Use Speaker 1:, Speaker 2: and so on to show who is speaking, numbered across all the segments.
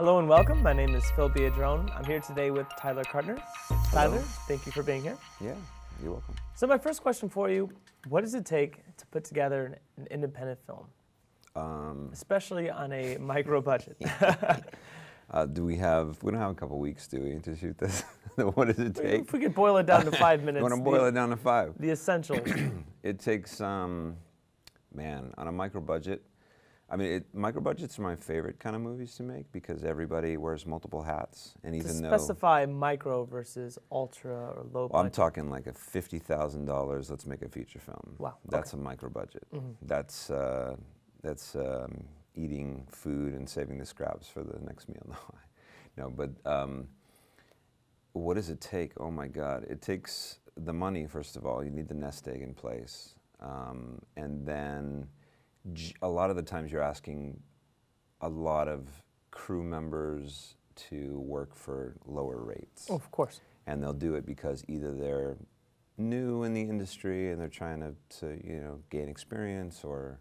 Speaker 1: Hello and welcome. My name is Phil Biedron. I'm here today with Tyler Cartner. Tyler, thank you for being here.
Speaker 2: Yeah, you're welcome.
Speaker 1: So my first question for you, what does it take to put together an independent film? Especially on a micro budget.
Speaker 2: We don't have a couple weeks, do we, to shoot this? What does it take?
Speaker 1: If we could boil it down to 5 minutes.
Speaker 2: You want to boil it down to 5?
Speaker 1: The essentials.
Speaker 2: It takes, man, on a micro budget, I mean, micro budgets are my favorite kind of movies to make because everybody wears multiple hats. And even
Speaker 1: to
Speaker 2: though
Speaker 1: specify micro versus ultra or low budget.
Speaker 2: I'm talking like a $50,000, let's make a feature film.
Speaker 1: Wow.
Speaker 2: That's a micro budget. Mm-hmm. That's eating food and saving the scraps for the next meal. No, but what does it take? Oh my God. It takes the money, first of all. You need the nest egg in place. And then a lot of the times you're asking a lot of crew members to work for lower rates.
Speaker 1: Oh, of course.
Speaker 2: And they'll do it because either they're new in the industry and they're trying to gain experience or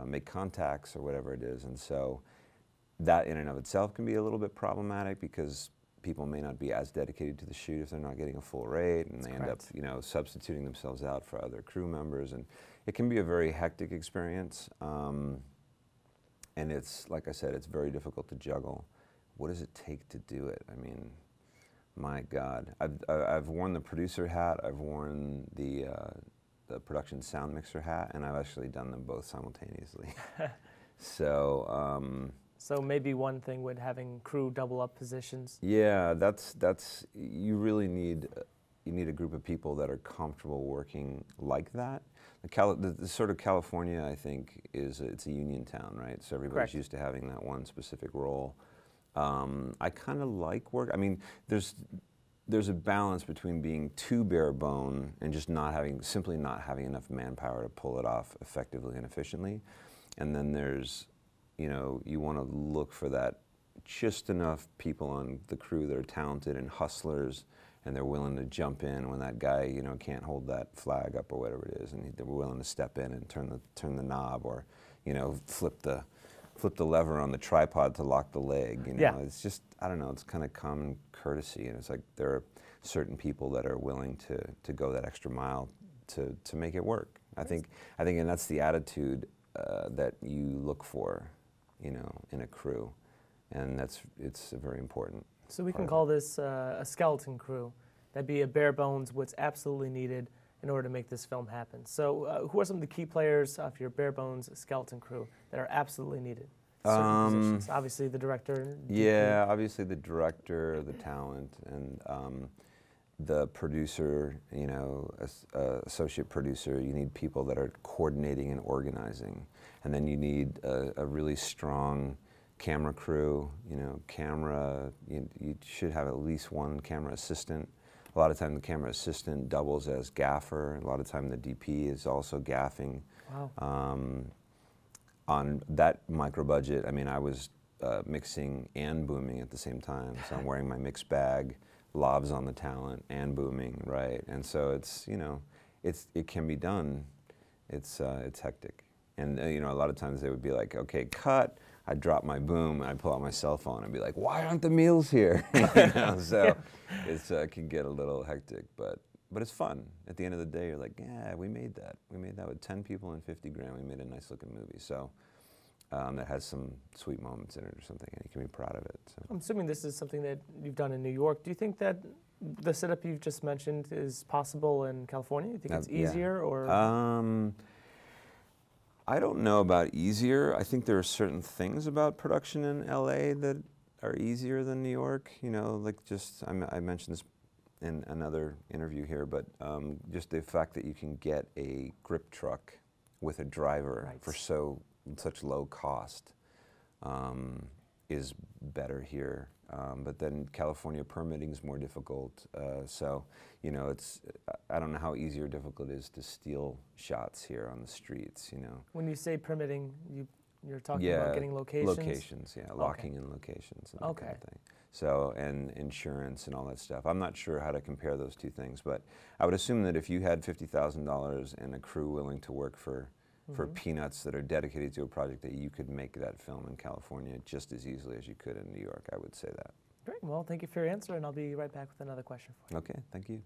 Speaker 2: make contacts or whatever it is. And so that in and of itself can be a little bit problematic because people may not be as dedicated to the shoot if they're not getting a full rate, and they end up, substituting themselves out for other crew members, and it can be a very hectic experience. And it's, like I said, it's very difficult to juggle. What does it take to do it? I mean, my God, I've worn the producer hat, I've worn the production sound mixer hat, and I've actually done them both simultaneously.
Speaker 1: So maybe one thing with having crew double up positions.
Speaker 2: Yeah, you really need a group of people that are comfortable working like that. The sort of California, I think, it's a union town, right? So everybody's used to having that one specific role. I kind of like work. I mean, there's a balance between being too bare bone and just simply not having enough manpower to pull it off effectively and efficiently, and then there's you want to look for that just enough people on the crew that are talented and hustlers, and they're willing to jump in when that guy, can't hold that flag up or whatever it is, and they're willing to step in and turn the knob, or, flip the lever on the tripod to lock the leg.
Speaker 1: Yeah.
Speaker 2: It's just, I don't know, it's kind of common courtesy, and it's like there are certain people that are willing to go that extra mile to make it work. I think, and that's the attitude that you look for, in a crew, and it's very important.
Speaker 1: So we can call this a skeleton crew. That'd be a bare bones, what's absolutely needed in order to make this film happen. So who are some of the key players of your bare bones skeleton crew that are absolutely needed? Certain positions. Obviously the director.
Speaker 2: Yeah, obviously the director, the talent, and the producer, associate producer. You need people that are coordinating and organizing. And then you need a really strong camera crew, you should have at least one camera assistant. A lot of time the camera assistant doubles as gaffer. A lot of time the DP is also gaffing.
Speaker 1: Wow.
Speaker 2: On that micro budget, I mean, I was mixing and booming at the same time. So I'm wearing my mix bag, lavs on the talent, and booming, right? And so it can be done. It's hectic. And a lot of times they would be like, okay, cut. I'd drop my boom, and I'd pull out my cell phone and be like, why aren't the meals here? So it can get a little hectic, but it's fun. At the end of the day, you're like, yeah, we made that. We made that with 10 people and 50 grand. We made a nice looking movie. So that has some sweet moments in it or something, and you can be proud of it. So.
Speaker 1: I'm assuming this is something that you've done in New York. Do you think that the setup you've just mentioned is possible in California? Do you think it's easier or?
Speaker 2: I don't know about easier. I think there are certain things about production in LA that are easier than New York. Like I mentioned this in another interview here, but just the fact that you can get a grip truck with a driver for such low cost is better here. But then California permitting is more difficult. So, I don't know how easy or difficult it is to steal shots here on the streets,
Speaker 1: When you say permitting, you're talking about getting locations?
Speaker 2: Locations, locking in locations and that kind of thing. So, and insurance and all that stuff. I'm not sure how to compare those two things, but I would assume that if you had $50,000 and a crew willing to work for for peanuts that are dedicated to a project, that you could make that film in California just as easily as you could in New York. I would say that.
Speaker 1: Great. Well, thank you for your answer, and I'll be right back with another question for you.
Speaker 2: Okay, thank you.